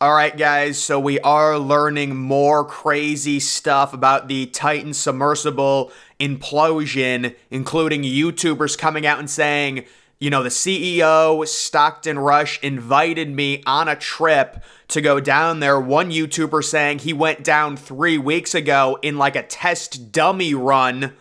All right, guys, so we are learning more crazy stuff about the Titan submersible implosion, including YouTubers coming out and saying, the CEO, Stockton Rush, invited me on a trip to go down there. One YouTuber saying he went down 3 weeks ago in like a test dummy run.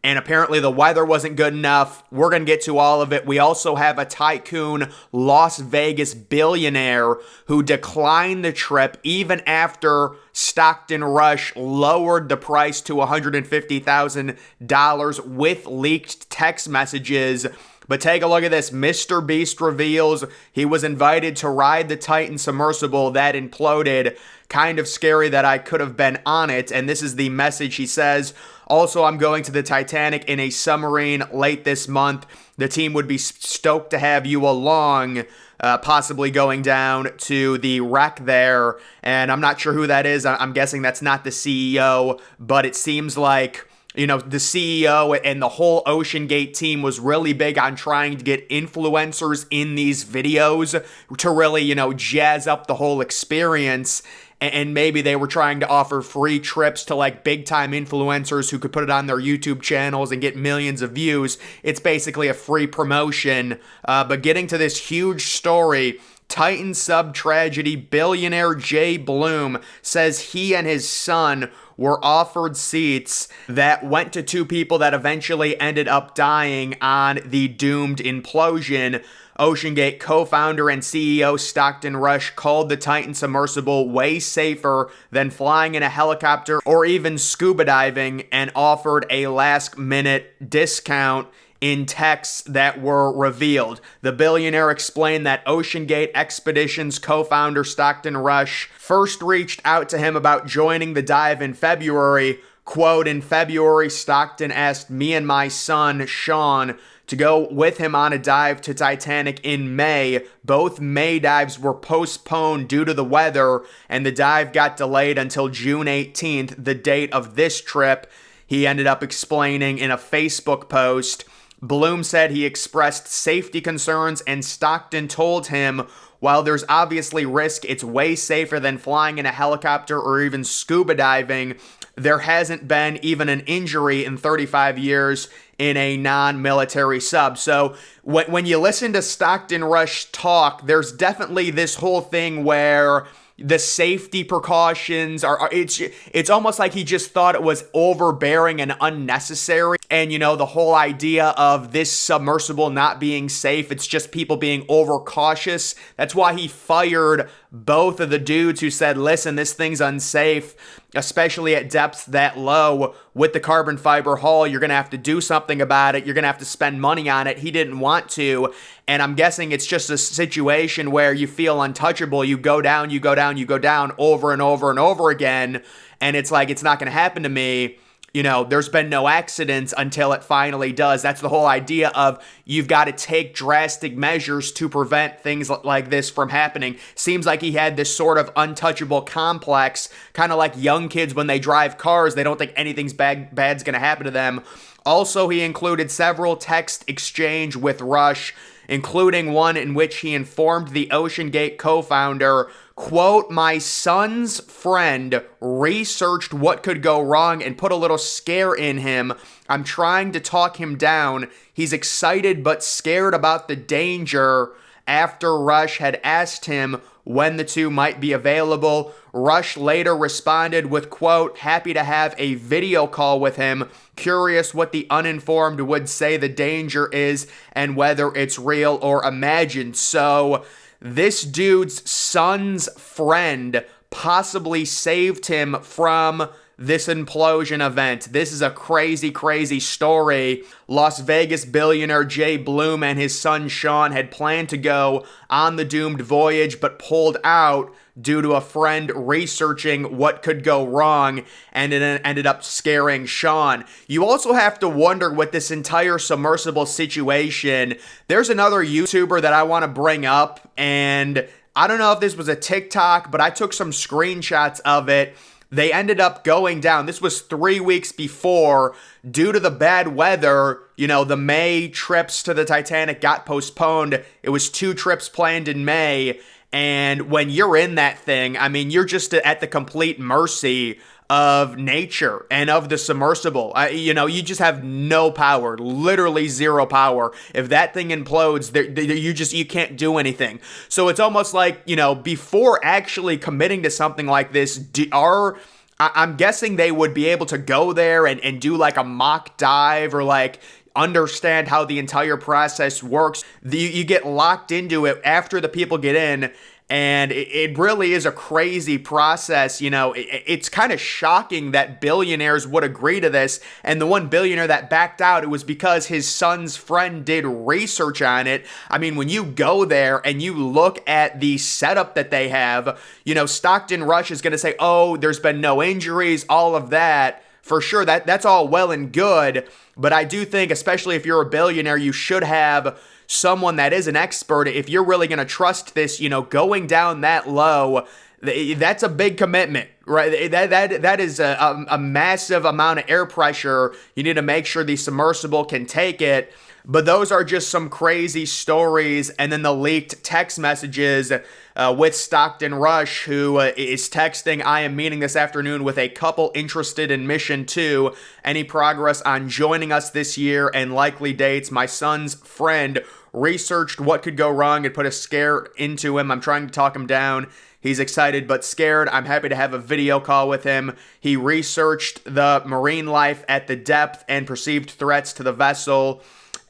And apparently the weather wasn't good enough. We're going to get to all of it. We also have a tycoon Las Vegas billionaire who declined the trip even after Stockton Rush lowered the price to $150,000 with leaked text messages. But take a look at this. Mr. Beast reveals he was invited to ride the Titan submersible that imploded. Kind of scary that I could have been on it. And this is the message he says. Also, I'm going to the Titanic in a submarine late this month. The team would be stoked to have you along, possibly going down to the wreck there. And I'm not sure who that is. I'm guessing that's not the CEO, but it seems like the CEO and the whole OceanGate team was really big on trying to get influencers in these videos to really, jazz up the whole experience. And maybe they were trying to offer free trips to like big time influencers who could put it on their YouTube channels and get millions of views. It's basically a free promotion. But getting to this huge story, Titan sub tragedy billionaire Jay Bloom says he and his son were offered seats that went to two people that eventually ended up dying on the doomed implosion. OceanGate co-founder and CEO Stockton Rush called the Titan submersible way safer than flying in a helicopter or even scuba diving and offered a last-minute discount in texts that were revealed. The billionaire explained that OceanGate Expeditions co-founder Stockton Rush first reached out to him about joining the dive in February. Quote, in February, Stockton asked me and my son, Sean, to go with him on a dive to Titanic in May. Both May dives were postponed due to the weather, and the dive got delayed until June 18th, the date of this trip, he ended up explaining in a Facebook post. Bloom said he expressed safety concerns, and Stockton told him, while there's obviously risk, it's way safer than flying in a helicopter or even scuba diving. There hasn't been even an injury in 35 years in a non-military sub. So when you listen to Stockton Rush talk, there's definitely this whole thing where the safety precautions it's almost like he just thought it was overbearing and unnecessary. And the whole idea of this submersible not being safe, it's just people being overcautious. That's why he fired both of the dudes who said, listen, this thing's unsafe, especially at depths that low. With the carbon fiber hull, you're going to have to do something about it. You're going to have to spend money on it. He didn't want to. And I'm guessing it's just a situation where you feel untouchable. You go down, you go down, you go down over and over and over again. And it's like, it's not going to happen to me. There's been no accidents until it finally does. That's the whole idea of you've got to take drastic measures to prevent things like this from happening. Seems like he had this sort of untouchable complex, kind of like young kids when they drive cars. They don't think anything's bad's going to happen to them. Also, he included several text exchange with Rush, including one in which he informed the OceanGate co-founder, quote, my son's friend researched what could go wrong and put a little scare in him. I'm trying to talk him down. He's excited but scared about the danger. After Rush had asked him when the two might be available, Rush later responded with, quote, happy to have a video call with him, curious what the uninformed would say the danger is and whether it's real or imagined. So this dude's son's friend possibly saved him from this implosion event. This is a crazy, crazy story. Las Vegas billionaire Jay Bloom and his son Sean had planned to go on the doomed voyage but pulled out due to a friend researching what could go wrong, and it ended up scaring Sean. You also have to wonder with this entire submersible situation, there's another YouTuber that I want to bring up, and I don't know if this was a TikTok, but I took some screenshots of it. They ended up going down. This was 3 weeks before. Due to the bad weather, the May trips to the Titanic got postponed. It was 2 trips planned in May. And when you're in that thing, I mean, you're just at the complete mercy of nature and of the submersible. You just have no power, literally zero power. If that thing implodes, you can't do anything. So it's almost like, before actually committing to something like this, I'm guessing they would be able to go there and do like a mock dive or like understand how the entire process works. You get locked into it after the people get in. And it really is a crazy process. It's kind of shocking that billionaires would agree to this. And the one billionaire that backed out, it was because his son's friend did research on it. I mean, when you go there and you look at the setup that they have, Stockton Rush is going to say, oh, there's been no injuries, all of that. For sure, that's all well and good. But I do think, especially if you're a billionaire, you should have someone that is an expert. If you're really going to trust this, going down that low, that's a big commitment, right? That is a massive amount of air pressure. You need to make sure the submersible can take it. But those are just some crazy stories. And then the leaked text messages with Stockton Rush, who is texting, I am meeting this afternoon with a couple interested in Mission 2. Any progress on joining us this year and likely dates? My son's friend researched what could go wrong and put a scare into him. I'm trying to talk him down. He's excited but scared. I'm happy to have a video call with him. He researched the marine life at the depth and perceived threats to the vessel.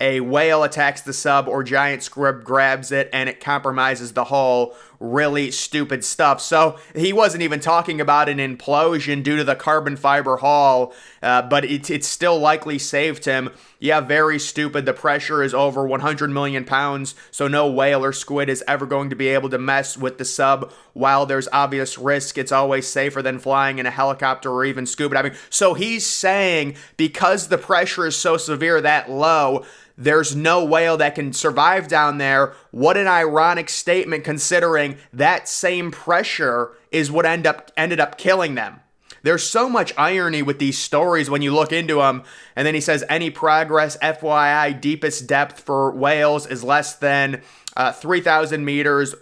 A whale attacks the sub or giant squid grabs it and it compromises the hull. Really stupid stuff. So he wasn't even talking about an implosion due to the carbon fiber hull, but it still likely saved him. Yeah, very stupid. The pressure is over 100 million pounds, so no whale or squid is ever going to be able to mess with the sub. While there's obvious risk, it's always safer than flying in a helicopter or even scuba diving. So he's saying because the pressure is so severe, that low, there's no whale that can survive down there. What an ironic statement, considering that same pressure is what ended up killing them. There's so much irony with these stories when you look into them. And then he says, any progress, FYI, deepest depth for whales is less than 3,000 meters,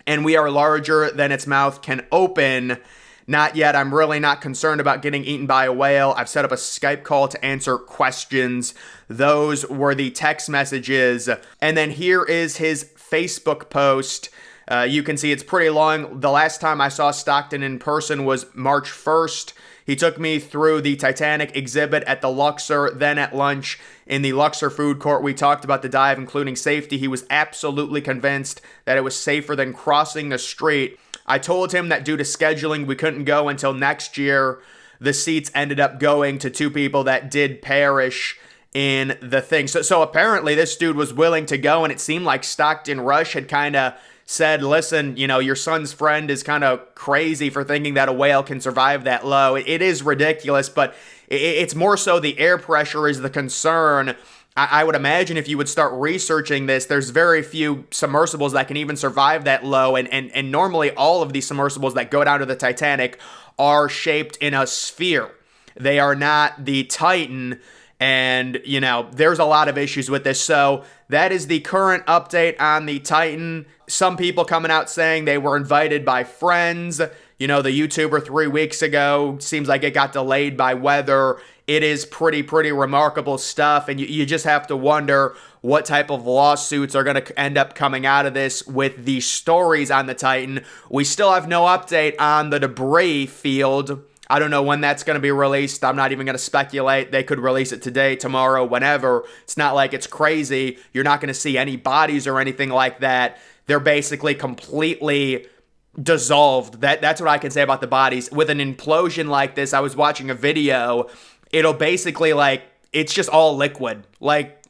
and we are larger than its mouth can open. Not yet. I'm really not concerned about getting eaten by a whale. I've set up a Skype call to answer questions. Those were the text messages. And then here is his Facebook post. You can see it's pretty long. The last time I saw Stockton in person was March 1st. He took me through the Titanic exhibit at the Luxor, then at lunch in the Luxor food court. We talked about the dive, including safety. He was absolutely convinced that it was safer than crossing the street. I told him that due to scheduling, we couldn't go until next year. The seats ended up going to two people that did perish in the thing. So apparently this dude was willing to go, and it seemed like Stockton Rush had kind of said, listen, your son's friend is kind of crazy for thinking that a whale can survive that low. It is ridiculous, but it's more so the air pressure is the concern. I would imagine if you would start researching this, there's very few submersibles that can even survive that low. And normally all of these submersibles that go down to the Titanic are shaped in a sphere. They are not the Titan. And, there's a lot of issues with this. So that is the current update on the Titan. Some people coming out saying they were invited by friends. The YouTuber 3 weeks ago, seems like it got delayed by weather. It is pretty remarkable stuff. And you just have to wonder what type of lawsuits are going to end up coming out of this with the stories on the Titan. We still have no update on the debris field. I don't know when that's going to be released. I'm not even going to speculate. They could release it today, tomorrow, whenever. It's not like it's crazy. You're not going to see any bodies or anything like that. They're basically completely dissolved. That's what I can say about the bodies. With an implosion like this, I was watching a video. It'll basically it's just all liquid.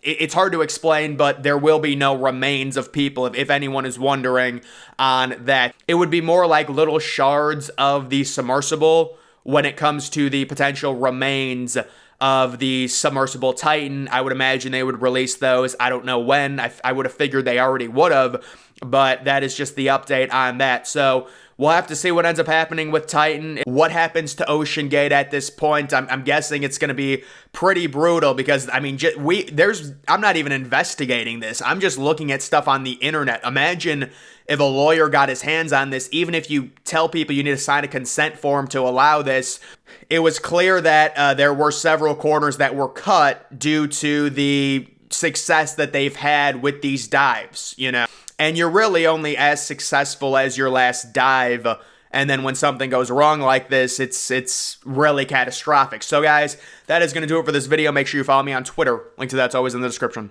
It's hard to explain, but there will be no remains of people, if anyone is wondering on that. It would be more like little shards of the submersible when it comes to the potential remains of the submersible Titan. I would imagine they would release those. I don't know when. I would have figured they already would have, but that is just the update on that. So we'll have to see what ends up happening with Titan. What happens to Ocean Gate at this point? I'm guessing it's going to be pretty brutal because, I'm not even investigating this. I'm just looking at stuff on the internet. Imagine if a lawyer got his hands on this, even if you tell people you need to sign a consent form to allow this, it was clear that there were several corners that were cut due to the success that they've had with these dives, you know. And you're really only as successful as your last dive. And then when something goes wrong like this, it's really catastrophic. So guys, that is going to do it for this video. Make sure you follow me on Twitter. Link to that's always in the description.